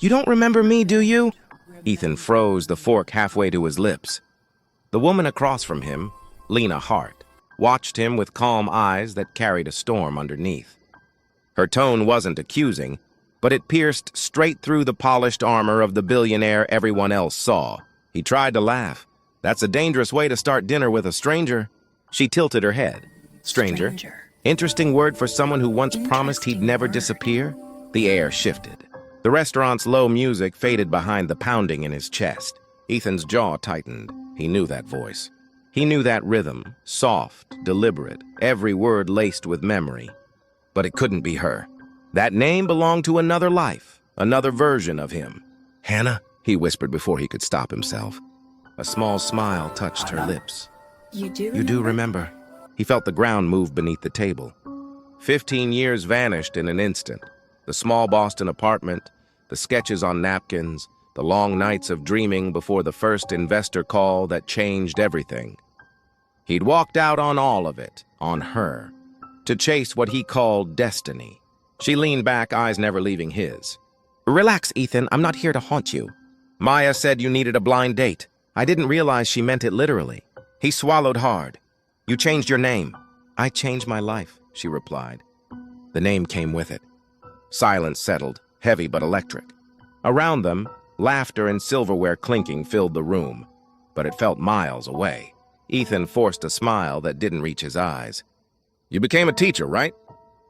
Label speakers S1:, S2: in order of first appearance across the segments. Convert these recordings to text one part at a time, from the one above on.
S1: You don't remember me, do you? Ethan froze, the fork halfway to his lips. The woman across from him, Lena Hart, watched him with calm eyes that carried a storm underneath. Her tone wasn't accusing, but it pierced straight through the polished armor of the billionaire everyone else saw. He tried to laugh. That's a dangerous way to start dinner with a stranger. She tilted her head. Stranger. Interesting word for someone who once promised he'd never disappear? The air shifted. The restaurant's low music faded behind the pounding in his chest. Ethan's jaw tightened. He knew that voice. He knew that rhythm, soft, deliberate, every word laced with memory. But it couldn't be her. That name belonged to another life, another version of him. Hannah, he whispered before he could stop himself. A small smile touched her lips.
S2: You
S1: do remember. He felt the ground move beneath the table. 15 years vanished in an instant. The small Boston apartment, the sketches on napkins, the long nights of dreaming before the first investor call that changed everything. He'd walked out on all of it, on her, to chase what he called destiny. She leaned back, eyes never leaving his. Relax, Ethan, I'm not here to haunt you. Maya said you needed a blind date. I didn't realize she meant it literally. He swallowed hard. You changed your name. I changed my life, she replied. The name came with it. Silence settled, heavy but electric. Around them, laughter and silverware clinking filled the room, but it felt miles away. Ethan forced a smile that didn't reach his eyes. You became a teacher, right?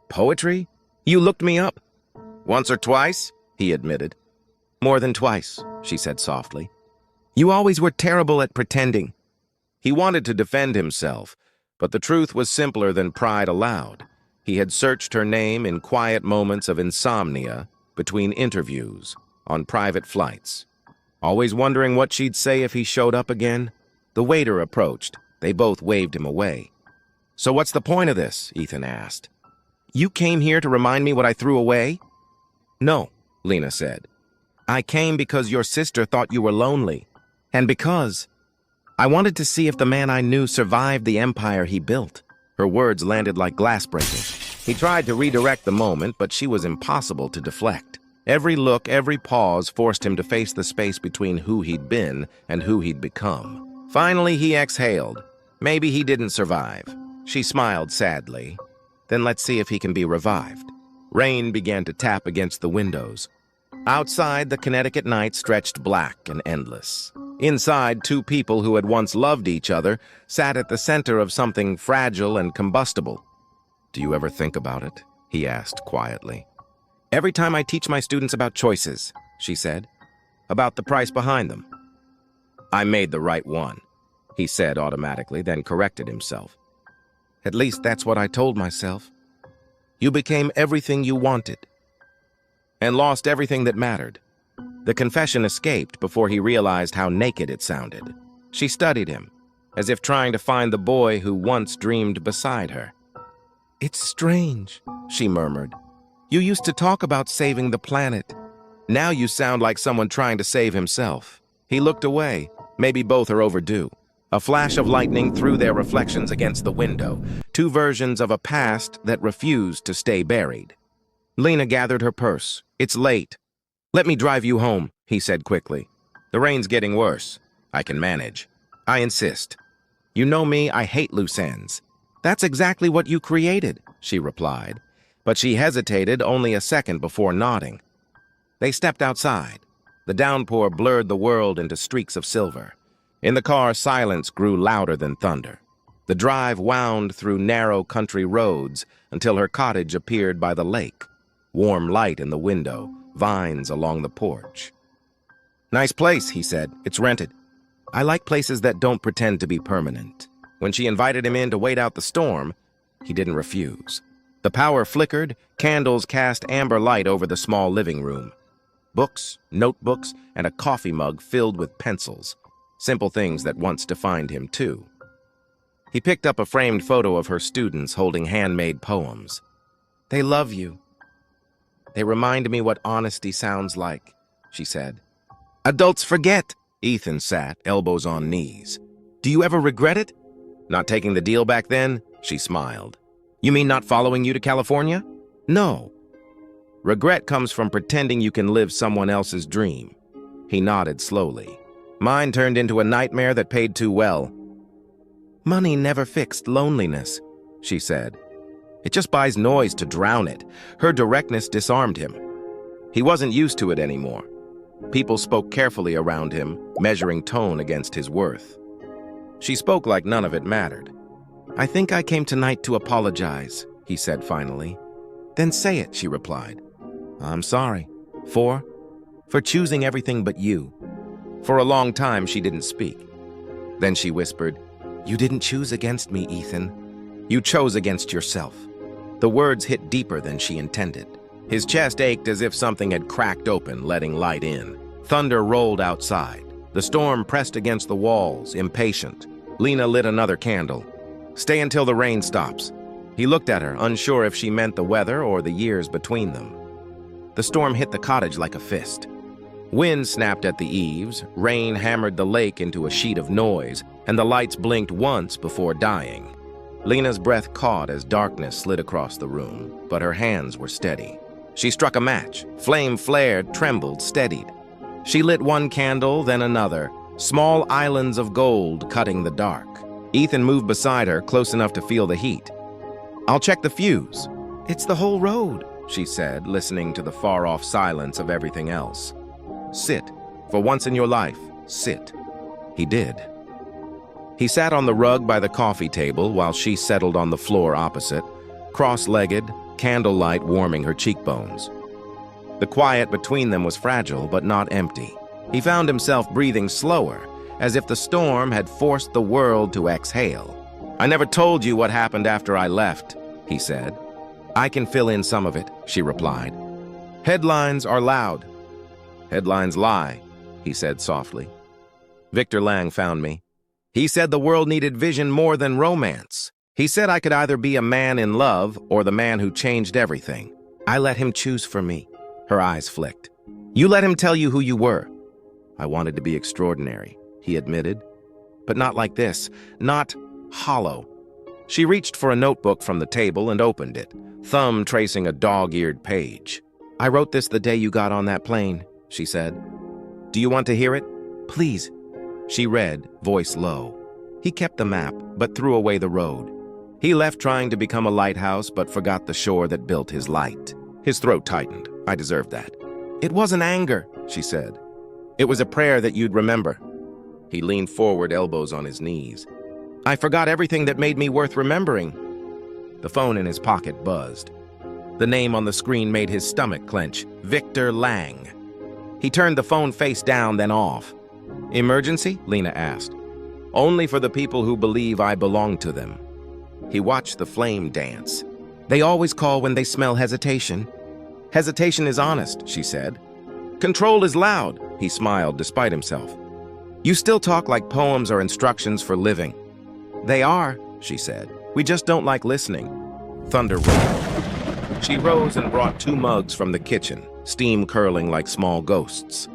S1: Poetry? You looked me up. Once or twice, he admitted. More than twice, she said softly. You always were terrible at pretending. He wanted to defend himself, but the truth was simpler than pride allowed. He had searched her name in quiet moments of insomnia, between interviews, on private flights. Always wondering what she'd say if he showed up again. The waiter approached. They both waved him away. So what's the point of this? Ethan asked. You came here to remind me what I threw away? No, Lena said. I came because your sister thought you were lonely. And because I wanted to see if the man I knew survived the empire he built. Her words landed like glass breaking. He tried to redirect the moment, but she was impossible to deflect. Every look, every pause forced him to face the space between who he'd been and who he'd become. Finally, he exhaled. Maybe he didn't survive. She smiled sadly. Then let's see if he can be revived. Rain began to tap against the windows. Outside, the Connecticut night stretched black and endless. Inside, two people who had once loved each other sat at the center of something fragile and combustible. Do you ever think about it? He asked quietly. Every time I teach my students about choices, she said, about the price behind them. I made the right one, he said automatically, then corrected himself. At least that's what I told myself. You became everything you wanted and lost everything that mattered. The confession escaped before he realized how naked it sounded. She studied him, as if trying to find the boy who once dreamed beside her. It's strange, she murmured. You used to talk about saving the planet. Now you sound like someone trying to save himself. He looked away. Maybe both are overdue. A flash of lightning threw their reflections against the window, two versions of a past that refused to stay buried. Lena gathered her purse. It's late. Let me drive you home, he said quickly. The rain's getting worse. I can manage. I insist. You know me, I hate loose ends. That's exactly what you created, she replied. But she hesitated only a second before nodding. They stepped outside. The downpour blurred the world into streaks of silver. In the car, silence grew louder than thunder. The drive wound through narrow country roads until her cottage appeared by the lake. Warm light in the window, vines along the porch. Nice place, he said. It's rented. I like places that don't pretend to be permanent. When she invited him in to wait out the storm, he didn't refuse. The power flickered, candles cast amber light over the small living room. Books, notebooks, and a coffee mug filled with pencils. Simple things that once defined him, too. He picked up a framed photo of her students holding handmade poems. They love you. They remind me what honesty sounds like, she said. Adults forget. Ethan sat, elbows on knees. Do you ever regret it? Not taking the deal back then? She smiled. You mean not following you to California? No. Regret comes from pretending you can live someone else's dream. He nodded slowly. Mine turned into a nightmare that paid too well. Money never fixed loneliness, she said. It just buys noise to drown it. Her directness disarmed him. He wasn't used to it anymore. People spoke carefully around him, measuring tone against his worth. She spoke like none of it mattered. I think I came tonight to apologize, he said finally. Then say it, she replied. I'm sorry. For choosing everything but you. For a long time, she didn't speak. Then she whispered, You didn't choose against me, Ethan. You chose against yourself. The words hit deeper than she intended. His chest ached as if something had cracked open, letting light in. Thunder rolled outside. The storm pressed against the walls, impatient. Lena lit another candle. Stay until the rain stops. He looked at her, unsure if she meant the weather or the years between them. The storm hit the cottage like a fist. Wind snapped at the eaves, rain hammered the lake into a sheet of noise, and the lights blinked once before dying. Lena's breath caught as darkness slid across the room, but her hands were steady. She struck a match. Flame flared, trembled, steadied. She lit one candle, then another, small islands of gold cutting the dark. Ethan moved beside her, close enough to feel the heat. I'll check the fuse. It's the whole road, she said, listening to the far-off silence of everything else. Sit. For once in your life, sit. He did. He sat on the rug by the coffee table while she settled on the floor opposite, cross-legged, candlelight warming her cheekbones. The quiet between them was fragile, but not empty. He found himself breathing slower, as if the storm had forced the world to exhale. I never told you what happened after I left, he said. I can fill in some of it, she replied. Headlines are loud. Headlines lie, he said softly. Victor Lang found me. He said the world needed vision more than romance. He said I could either be a man in love or the man who changed everything. I let him choose for me. Her eyes flicked. You let him tell you who you were. I wanted to be extraordinary, he admitted. But not like this, not hollow. She reached for a notebook from the table and opened it, thumb tracing a dog-eared page. I wrote this the day you got on that plane, she said. Do you want to hear it? Please. She read, voice low. He kept the map, but threw away the road. He left trying to become a lighthouse, but forgot the shore that built his light. His throat tightened. I deserved that. It wasn't anger, she said. It was a prayer that you'd remember. He leaned forward, elbows on his knees. I forgot everything that made me worth remembering. The phone in his pocket buzzed. The name on the screen made his stomach clench. Victor Lang. He turned the phone face down, then off. Emergency? Lena asked. Only for the people who believe I belong to them. He watched the flame dance. They always call when they smell hesitation. Hesitation is honest, she said. Control is loud, he smiled despite himself. You still talk like poems are instructions for living. They are, she said. We just don't like listening. Thunder rolled. She rose and brought 2 mugs from the kitchen, steam curling like small ghosts.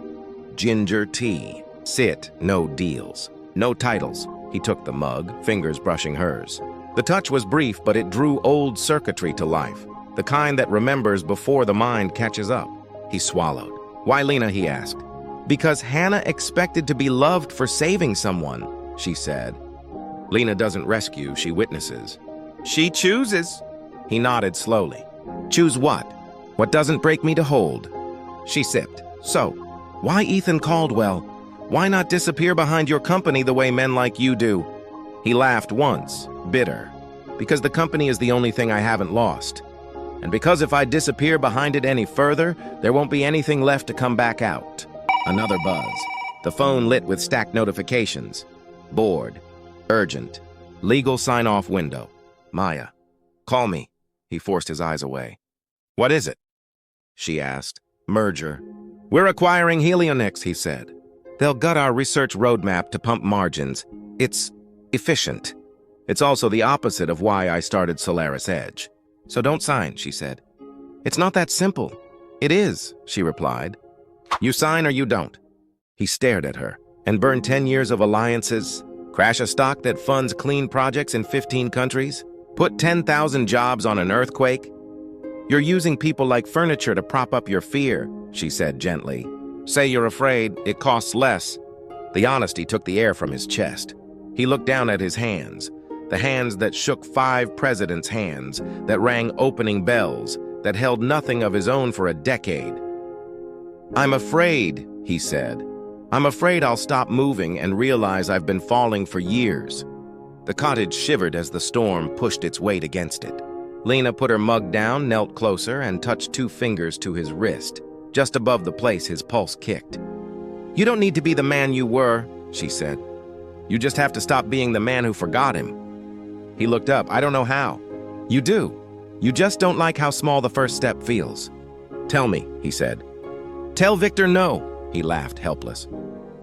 S1: Ginger tea. Sit, no deals. No titles. He took the mug, fingers brushing hers. The touch was brief, but it drew old circuitry to life, the kind that remembers before the mind catches up. He swallowed. Why, Lena, he asked. Because Hannah expected to be loved for saving someone, she said. Lena doesn't rescue, she witnesses. She chooses. He nodded slowly. Choose what? What doesn't break me to hold? She sipped. So, why Ethan Caldwell? Why not disappear behind your company the way men like you do? He laughed once, bitter. Because the company is the only thing I haven't lost. And because if I disappear behind it any further, there won't be anything left to come back out. Another buzz. The phone lit with stacked notifications. Bored. Urgent. Legal sign-off window. Maya. Call me. He forced his eyes away. What is it? She asked. Merger. We're acquiring Helionix, he said. They'll gut our research roadmap to pump margins. It's efficient. It's also the opposite of why I started Solaris Edge. So don't sign, she said. It's not that simple. It is, she replied. You sign or you don't. He stared at her. And burn 10 years of alliances? Crash a stock that funds clean projects in 15 countries? Put 10,000 jobs on an earthquake? You're using people like furniture to prop up your fear, she said gently. Say you're afraid, it costs less. The honesty took the air from his chest. He looked down at his hands, the hands that shook 5 presidents' hands, that rang opening bells, that held nothing of his own for a decade. I'm afraid, he said. I'm afraid I'll stop moving and realize I've been falling for years. The cottage shivered as the storm pushed its weight against it. Lena put her mug down, knelt closer, and touched 2 fingers to his wrist, just above the place his pulse kicked. You don't need to be the man you were, she said. You just have to stop being the man who forgot him. He looked up. I don't know how. You do. You just don't like how small the first step feels. Tell me, he said. Tell Victor no, he laughed, helpless.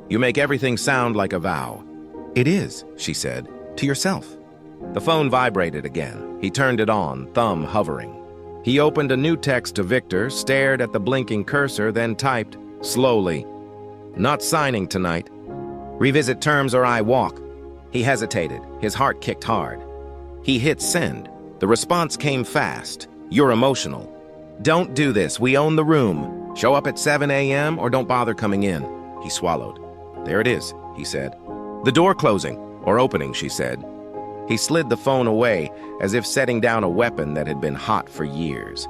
S1: You make everything sound like a vow. It is, she said, to yourself. The phone vibrated again. He turned it on, thumb hovering. He opened a new text to Victor, stared at the blinking cursor, then typed, slowly. Not signing tonight. Revisit terms or I walk. He hesitated. His heart kicked hard. He hit send. The response came fast. You're emotional. Don't do this. We own the room. Show up at 7 a.m. or don't bother coming in. He swallowed. There it is, he said. The door closing, or opening, she said. He slid the phone away, as if setting down a weapon that had been hot for years.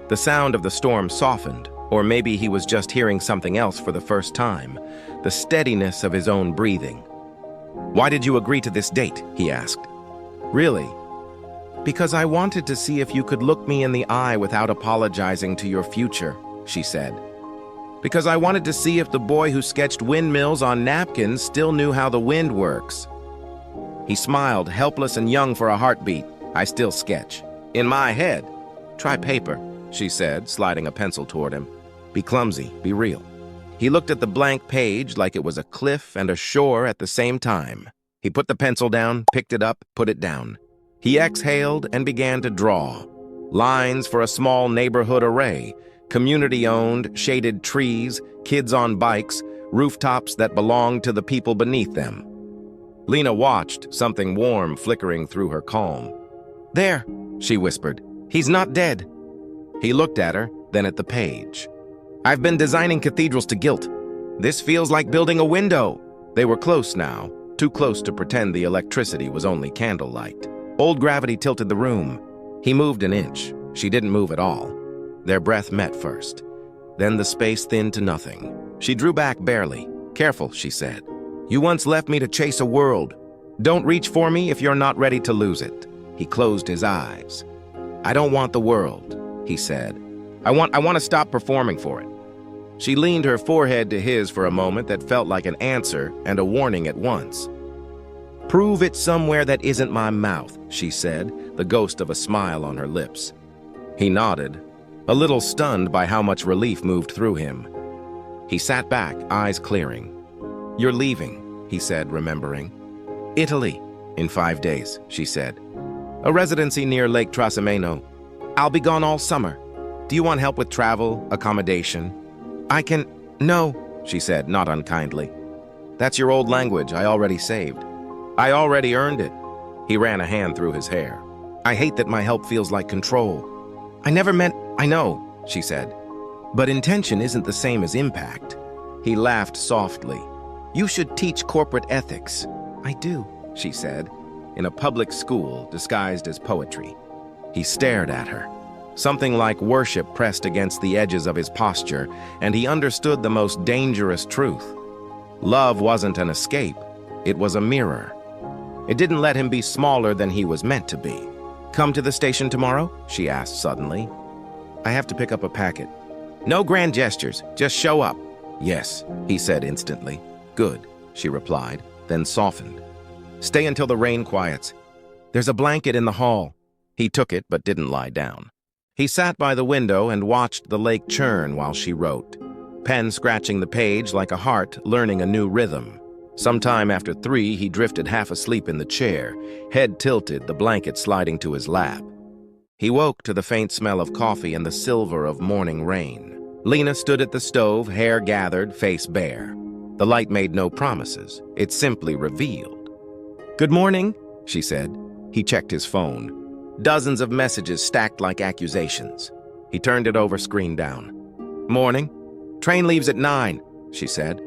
S1: The sound of the storm softened, or maybe he was just hearing something else for the first time, the steadiness of his own breathing. Why did you agree to this date? He asked. Really? Because I wanted to see if you could look me in the eye without apologizing to your future, she said. Because I wanted to see if the boy who sketched windmills on napkins still knew how the wind works. He smiled, helpless and young for a heartbeat. I still sketch. In my head. Try paper, she said, sliding a pencil toward him. Be clumsy, be real. He looked at the blank page like it was a cliff and a shore at the same time. He put the pencil down, picked it up, put it down. He exhaled and began to draw. Lines for a small neighborhood array, community-owned, shaded trees, kids on bikes, rooftops that belonged to the people beneath them. Lena watched, something warm flickering through her calm. There, she whispered. He's not dead. He looked at her, then at the page. I've been designing cathedrals to gilt. This feels like building a window. They were close now, too close to pretend the electricity was only candlelight. Old gravity tilted the room. He moved an inch. She didn't move at all. Their breath met first. Then the space thinned to nothing. She drew back barely. Careful, she said. You once left me to chase a world. Don't reach for me if you're not ready to lose it. He closed his eyes. I don't want the world, he said. I want to stop performing for it. She leaned her forehead to his for a moment that felt like an answer and a warning at once. Prove it somewhere that isn't my mouth, she said, the ghost of a smile on her lips. He nodded, a little stunned by how much relief moved through him. He sat back, eyes clearing. You're leaving, he said, remembering. Italy, in 5 days, she said. A residency near Lake Trasimeno. I'll be gone all summer. Do you want help with travel, accommodation? I can... No, she said, not unkindly. That's your old language I already saved. I already earned it. He ran a hand through his hair. I hate that my help feels like control. I never meant... I know, she said. But intention isn't the same as impact. He laughed softly. You should teach corporate ethics. I do, she said, in a public school disguised as poetry. He stared at her. Something like worship pressed against the edges of his posture, and he understood the most dangerous truth. Love wasn't an escape, it was a mirror. It didn't let him be smaller than he was meant to be. Come to the station tomorrow? She asked suddenly. I have to pick up a packet. No grand gestures, just show up. Yes, he said instantly. Good, she replied, then softened. Stay until the rain quiets. There's a blanket in the hall. He took it but didn't lie down. He sat by the window and watched the lake churn while she wrote, pen scratching the page like a heart learning a new rhythm. Sometime after 3, he drifted half asleep in the chair, head tilted, the blanket sliding to his lap. He woke to the faint smell of coffee and the silver of morning rain. Lena stood at the stove, hair gathered, face bare. The light made no promises. It simply revealed. Good morning, she said. He checked his phone. Dozens of messages stacked like accusations. He turned it over, screen down. "Morning. Train leaves at 9, she said.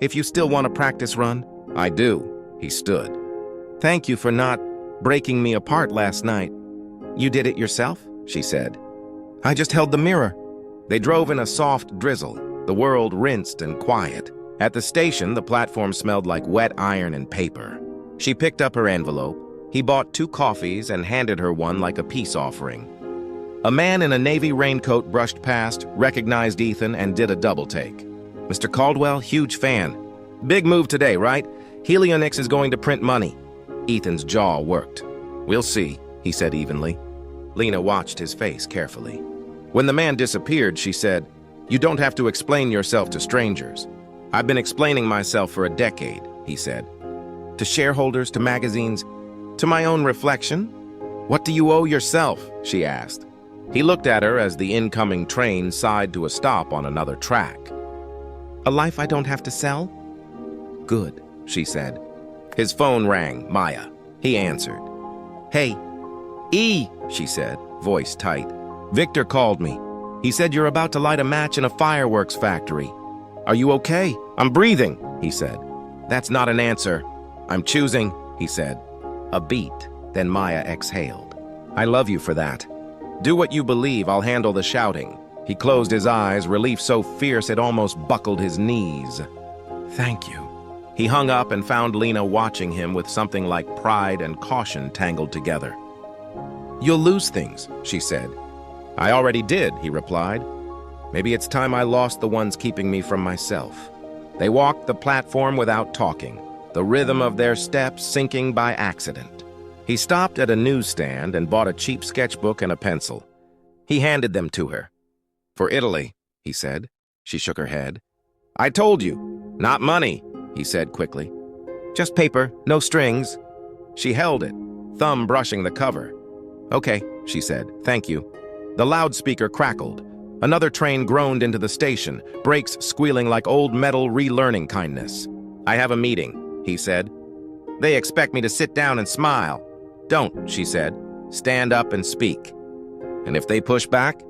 S1: "If you still want a practice run." "I do." He stood. "Thank you for not breaking me apart last night." "You did it yourself?" she said. "I just held the mirror." They drove in a soft drizzle, the world rinsed and quiet. At the station, the platform smelled like wet iron and paper. She picked up her envelope. He bought 2 coffees and handed her one like a peace offering. A man in a navy raincoat brushed past, recognized Ethan, and did a double take. "Mr. Caldwell, huge fan. Big move today, right? Helionyx is going to print money." Ethan's jaw worked. "We'll see," he said evenly. Lena watched his face carefully. When the man disappeared, she said, "You don't have to explain yourself to strangers." "I've been explaining myself for a decade," he said. "To shareholders, to magazines, to my own reflection?" "What do you owe yourself?" she asked. He looked at her as the incoming train sighed to a stop on another track. "A life I don't have to sell?" "Good," she said. His phone rang. Maya. He answered. "Hey." "E," she said, voice tight. "Victor called me. He said you're about to light a match in a fireworks factory." "Are you okay?" "I'm breathing," he said. "That's not an answer." "I'm choosing," he said. A beat, then Maya exhaled. "I love you for that. Do what you believe, I'll handle the shouting." He closed his eyes, relief so fierce it almost buckled his knees. "Thank you." He hung up and found Lena watching him with something like pride and caution tangled together. "You'll lose things," she said. "I already did," he replied. "Maybe it's time I lost the ones keeping me from myself." They walked the platform without talking, the rhythm of their steps sinking by accident. He stopped at a newsstand and bought a cheap sketchbook and a pencil. He handed them to her. "For Italy," he said. She shook her head. "I told you. Not money," he said quickly. "Just paper, no strings." She held it, thumb brushing the cover. "Okay," she said. "Thank you." The loudspeaker crackled. Another train groaned into the station, brakes squealing like old metal relearning kindness. "I have a meeting," he said. "They expect me to sit down and smile." "Don't," she said. "Stand up and speak." "And if they push back?"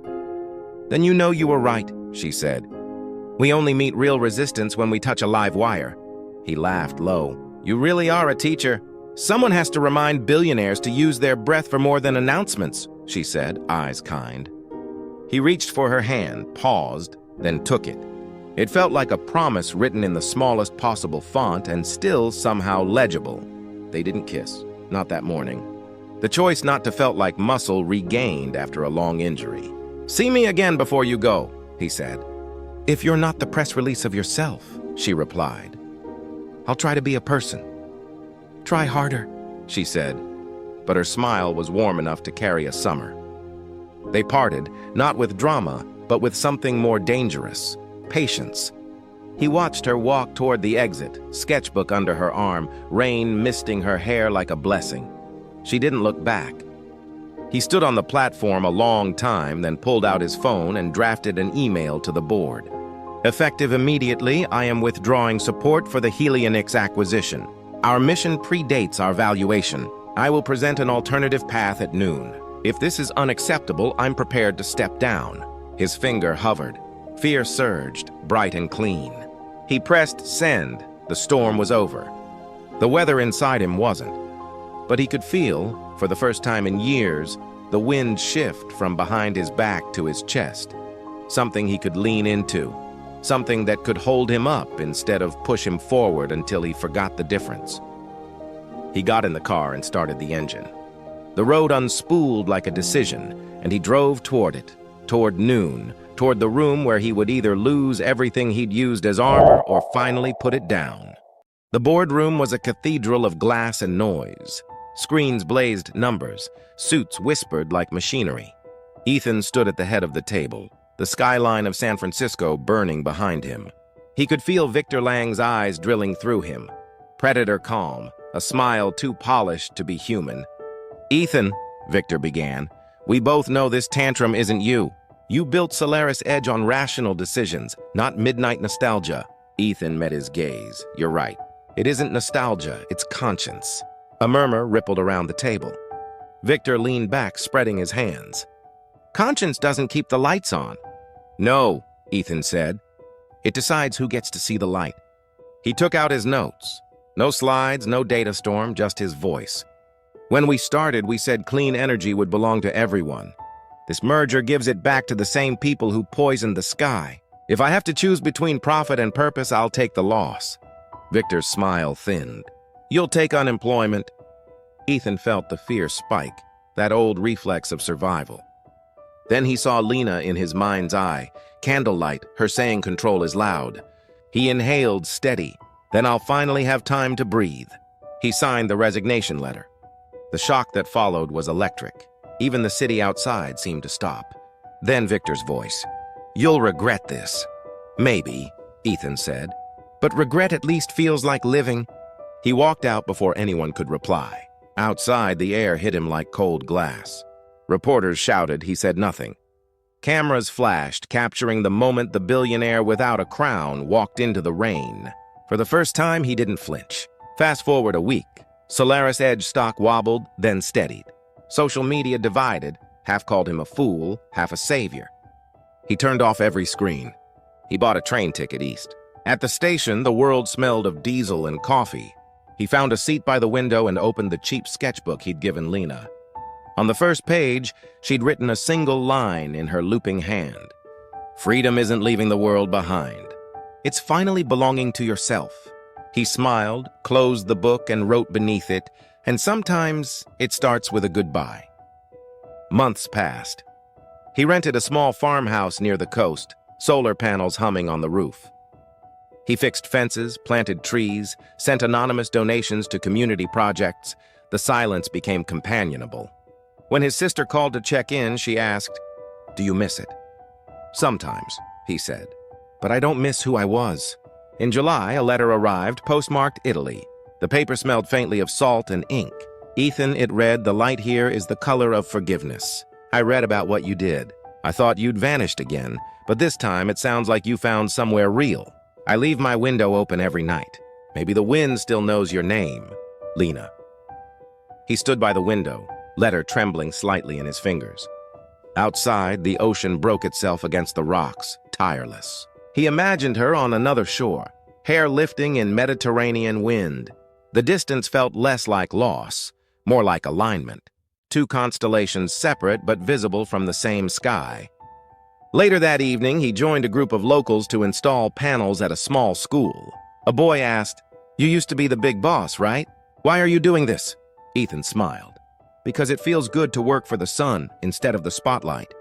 S1: "Then you know you were right," she said. "We only meet real resistance when we touch a live wire." He laughed low. "You really are a teacher. Someone has to remind billionaires to use their breath for more than announcements," she said, eyes kind. He reached for her hand, paused, then took it. It felt like a promise written in the smallest possible font and still somehow legible. They didn't kiss, not that morning. The choice not to felt like muscle regained after a long injury. "See me again before you go," he said. "If you're not the press release of yourself," she replied. "I'll try to be a person." "Try harder," she said, but her smile was warm enough to carry a summer. They parted, not with drama, but with something more dangerous, patience. He watched her walk toward the exit, sketchbook under her arm, rain misting her hair like a blessing. She didn't look back. He stood on the platform a long time, then pulled out his phone and drafted an email to the board. "Effective immediately, I am withdrawing support for the Helionyx acquisition. Our mission predates our valuation. I will present an alternative path at noon. If this is unacceptable, I'm prepared to step down." His finger hovered. Fear surged, bright and clean. He pressed send. The storm was over. The weather inside him wasn't. But he could feel, for the first time in years, the wind shift from behind his back to his chest. Something he could lean into. Something that could hold him up instead of push him forward until he forgot the difference. He got in the car and started the engine. The road unspooled like a decision, and he drove toward it, toward noon, toward the room where he would either lose everything he'd used as armor or finally put it down. The boardroom was a cathedral of glass and noise. Screens blazed numbers, suits whispered like machinery. Ethan stood at the head of the table, the skyline of San Francisco burning behind him. He could feel Victor Lang's eyes drilling through him. Predator calm, a smile too polished to be human. "Ethan," Victor began, "we both know this tantrum isn't you. You built Solaris Edge on rational decisions, not midnight nostalgia." Ethan met his gaze. "You're right. It isn't nostalgia, it's conscience." A murmur rippled around the table. Victor leaned back, spreading his hands. Conscience doesn't keep the lights on. No, Ethan said. It decides who gets to see the light. He took out his notes. No slides, no data storm, just his voice. When we started, we said clean energy would belong to everyone. This merger gives it back to the same people who poisoned the sky. If I have to choose between profit and purpose, I'll take the loss. Victor's smile thinned. You'll take unemployment. Ethan felt the fear spike, that old reflex of survival. Then he saw Lena in his mind's eye. Candlelight, her saying control is loud. He inhaled steady. Then I'll finally have time to breathe. He signed the resignation letter. The shock that followed was electric. Even the city outside seemed to stop. Then Victor's voice. You'll regret this. Maybe, Ethan said. But regret at least feels like living. He walked out before anyone could reply. Outside, the air hit him like cold glass. Reporters shouted, he said nothing. Cameras flashed, capturing the moment the billionaire without a crown walked into the rain. For the first time, he didn't flinch. Fast forward a week. Solaris Edge stock wobbled, then steadied. Social media divided, half called him a fool, half a savior. He turned off every screen. He bought a train ticket east. At the station, the world smelled of diesel and coffee. He found a seat by the window and opened the cheap sketchbook he'd given Lena. On the first page, she'd written a single line in her looping hand. Freedom isn't leaving the world behind. It's finally belonging to yourself. He smiled, closed the book, and wrote beneath it, and sometimes it starts with a goodbye. Months passed. He rented a small farmhouse near the coast, solar panels humming on the roof. He fixed fences, planted trees, sent anonymous donations to community projects. The silence became companionable. When his sister called to check in, she asked, "Do you miss it?" "Sometimes," he said, "but I don't miss who I was." In July, a letter arrived, postmarked Italy. The paper smelled faintly of salt and ink. Ethan, it read, "The light here is the color of forgiveness. I read about what you did. I thought you'd vanished again, but this time it sounds like you found somewhere real. I leave my window open every night. Maybe the wind still knows your name. Lena." He stood by the window, letter trembling slightly in his fingers. Outside, the ocean broke itself against the rocks, tireless. He imagined her on another shore, hair lifting in Mediterranean wind. The distance felt less like loss, more like alignment. Two constellations separate but visible from the same sky. Later that evening, he joined a group of locals to install panels at a small school. A boy asked, "You used to be the big boss, right? Why are you doing this?" Ethan smiled. "Because it feels good to work for the sun instead of the spotlight."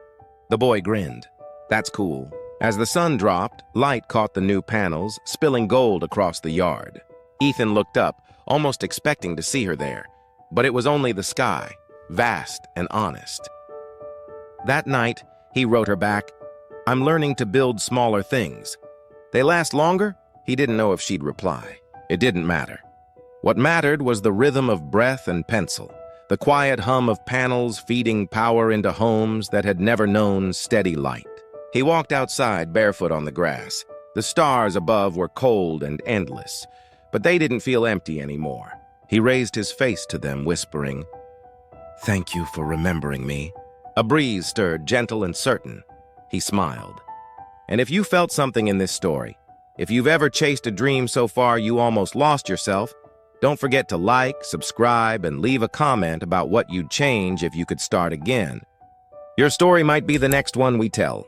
S1: The boy grinned. "That's cool." As the sun dropped, light caught the new panels, spilling gold across the yard. Ethan looked up, almost expecting to see her there. But it was only the sky, vast and honest. That night, he wrote her back, "I'm learning to build smaller things. They last longer?" He didn't know if she'd reply. It didn't matter. What mattered was the rhythm of breath and pencil, the quiet hum of panels feeding power into homes that had never known steady light. He walked outside barefoot on the grass. The stars above were cold and endless, but they didn't feel empty anymore. He raised his face to them, whispering, "Thank you for remembering me." A breeze stirred, gentle and certain. He smiled. And if you felt something in this story, if you've ever chased a dream so far you almost lost yourself, don't forget to like, subscribe, and leave a comment about what you'd change if you could start again. Your story might be the next one we tell.